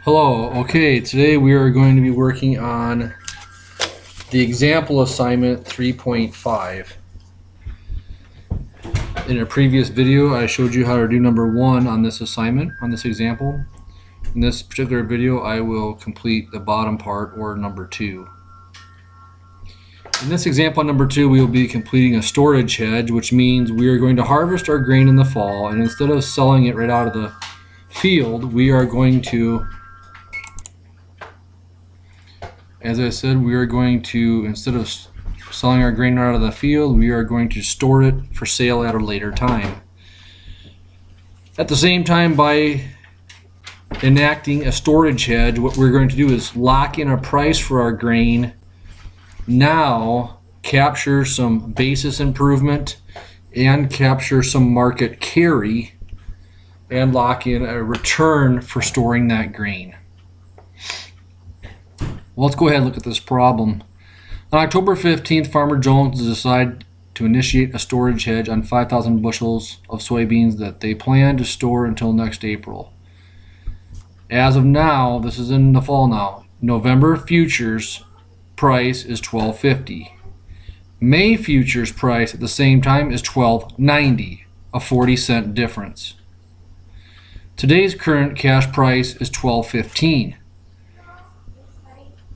Hello, okay, today we are going to be working on the example assignment 3.5. In a previous video, I showed you how to do number 1 on this assignment, on this example. In this particular video, I will complete the bottom part, or number 2. In this example number 2, we will be completing a storage hedge, which means we are going to harvest our grain in the fall, and instead of selling it right out of the field, we are going to, as I said, we are going to, instead of selling our grain out of the field, we are going to store it for sale at a later time. At the same time, by enacting a storage hedge, what we're going to do is lock in a price for our grain now, capture some basis improvement, and capture some market carry, and lock in a return for storing that grain. Well, let's go ahead and look at this problem. On October 15th, Farmer Jones decided to initiate a storage hedge on 5,000 bushels of soybeans that they plan to store until next April. As of now, this is in the fall now, November futures price is $12.50. May futures price at the same time is $12.90, a 40-cent difference. Today's current cash price is $12.15.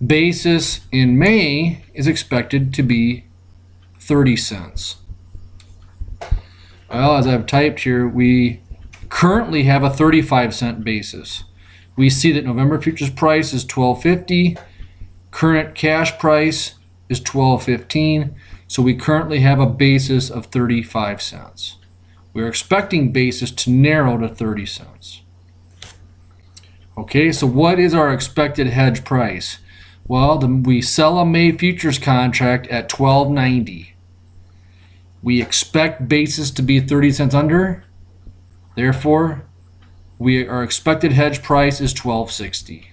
Basis in May is expected to be 30 cents. Well, as I've typed here, we currently have a 35-cent basis. We see that November futures price is $12.50. Current cash price is $12.15. So we currently have a basis of 35 cents. We're expecting basis to narrow to 30 cents. Okay, so what is our expected hedge price? Well, we sell a May futures contract at $12.90. We expect basis to be 30 cents under. Therefore, our expected hedge price is $12.60.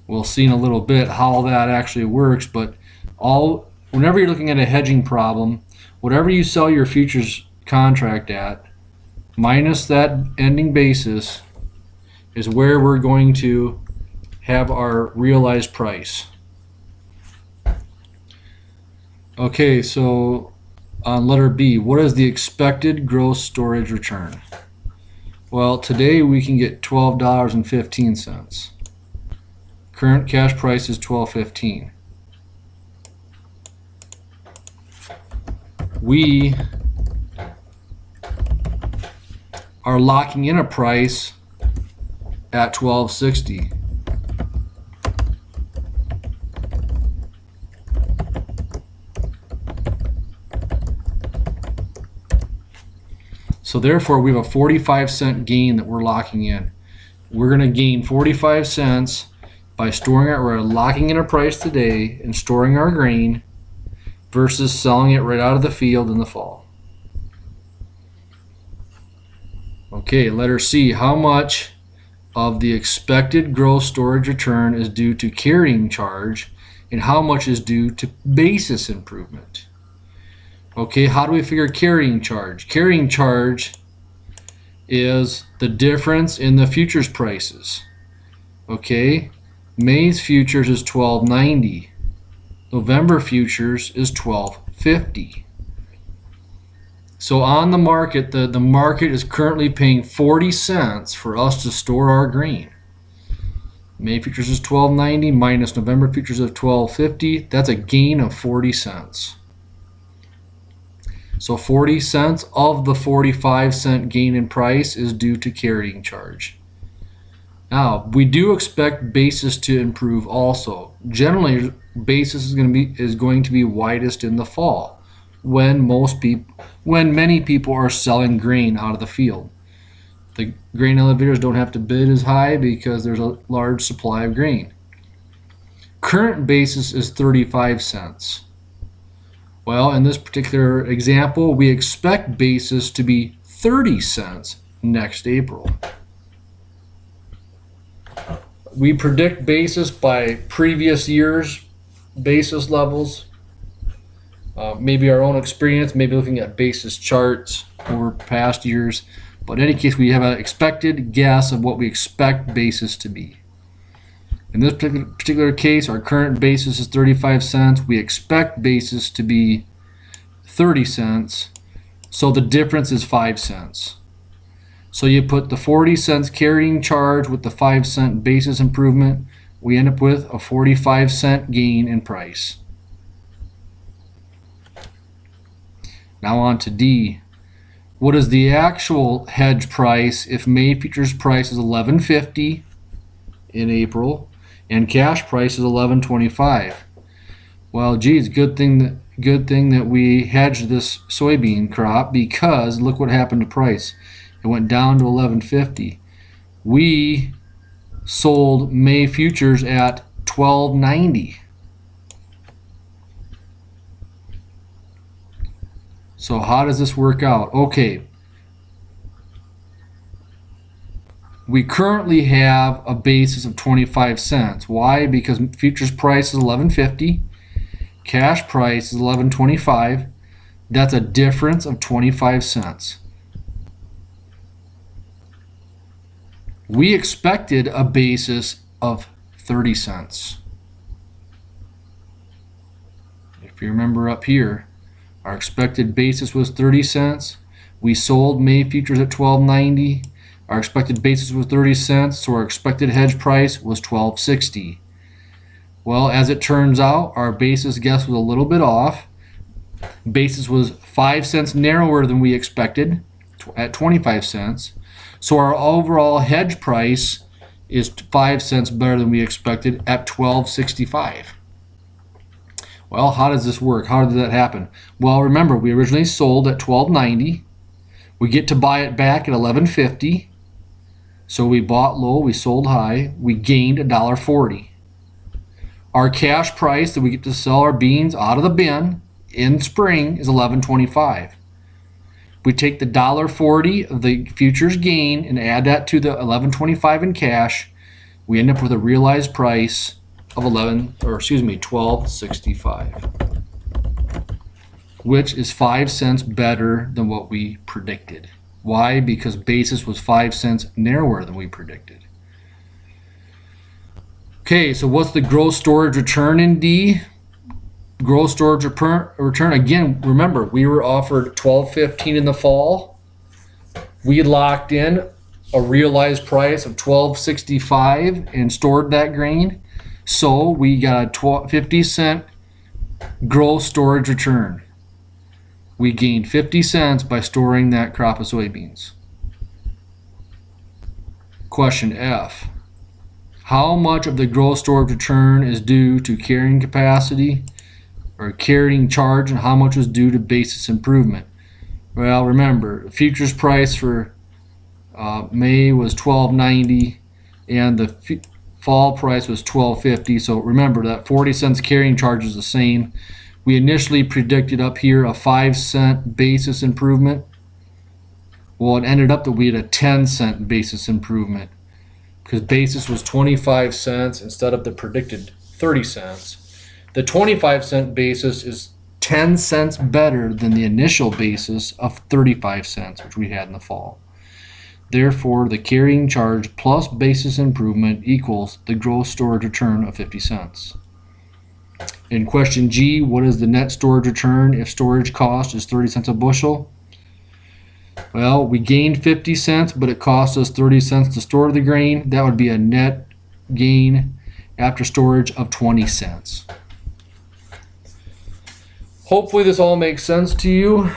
We'll see in a little bit how that actually works, but whenever you're looking at a hedging problem, whatever you sell your futures contract at, minus that ending basis, is where we're going to have our realized price. Okay, so on letter B, what is the expected gross storage return? Well, today we can get $12.15. Current cash price is $12.15. We are locking in a price at $12.60. So therefore we have a 45-cent gain that we're locking in. We're going to gain 45 cents by we're locking in a price today and storing our grain versus selling it right out of the field in the fall. Okay, letter C, how much of the expected gross storage return is due to carrying charge and how much is due to basis improvement? Okay, how do we figure carrying charge? Carrying charge is the difference in the futures prices. Okay, May's futures is $12.90. November futures is $12.50. So on the market, the market is currently paying 40 cents for us to store our grain. May futures is $12.90 minus November futures of $12.50. That's a gain of 40 cents. So 40 cents of the 45-cent gain in price is due to carrying charge. Now, we do expect basis to improve also. Generally, basis is going to be widest in the fall, when many people are selling grain out of the field. The grain elevators don't have to bid as high because there's a large supply of grain. Current basis is 35 cents. Well, in this particular example, we expect basis to be 30 cents next April. We predict basis by previous years' basis levels. Maybe our own experience, maybe looking at basis charts over past years. But in any case, we have an expected guess of what we expect basis to be. In this particular case, our current basis is 35 cents. We expect basis to be 30 cents. So the difference is 5 cents. So you put the 40 cents carrying charge with the 5 cent basis improvement. We end up with a 45 cent gain in price. Now on to D. What is the actual hedge price if May futures price is $11.50 in April and cash price is $11.25? Well, geez, good thing that we hedged this soybean crop, because look what happened to price. It went down to $11.50. We sold May futures at $12.90. So how does this work out? Okay. We currently have a basis of 25 cents. Why? Because futures price is $11.50. Cash price is $11.25. That's a difference of 25 cents. We expected a basis of 30 cents. If you remember up here, our expected basis was 30 cents. We sold May futures at $12.90. Our expected basis was 30 cents, so our expected hedge price was $12.60. Well, as it turns out, our basis guess was a little bit off. Basis was 5 cents narrower than we expected at 25 cents. So our overall hedge price is 5 cents better than we expected at $12.65. Well, how does this work? How did that happen? Well, remember, we originally sold at $12.90. We get to buy it back at $11.50. So we bought low, we sold high. We gained $1.40. Our cash price that we get to sell our beans out of the bin in spring is $11.25. We take the $1.40 of the futures gain and add that to the $11.25 in cash. We end up with a realized price of $12.65, which is 5 cents better than what we predicted. Why? Because basis was 5 cents narrower than we predicted. Okay, so what's the gross storage return in D? Gross storage return, again, remember, we were offered $12.15 in the fall. We locked in a realized price of $12.65 and stored that grain. So we got a 50 cent gross storage return. We gained 50 cents by storing that crop of soybeans. Question F. How much of the gross storage return is due to carrying capacity or carrying charge, and how much was due to basis improvement? Well, remember, the futures price for May was $12.90 and the fall price was $12.50. So remember that 40 cents carrying charge is the same. We initially predicted up here a 5 cent basis improvement. Well, it ended up that we had a 10 cent basis improvement because basis was 25 cents instead of the predicted 30 cents. The 25 cent basis is 10 cents better than the initial basis of 35 cents, which we had in the fall. Therefore, the carrying charge plus basis improvement equals the gross storage return of 50 cents. In question G, what is the net storage return if storage cost is 30 cents a bushel? Well, we gained 50 cents, but it cost us 30 cents to store the grain. That would be a net gain after storage of 20 cents. Hopefully this all makes sense to you.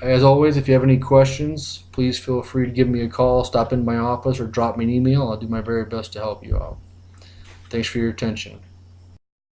As always, if you have any questions, please feel free to give me a call, stop in my office, or drop me an email. I'll do my very best to help you out. Thanks for your attention.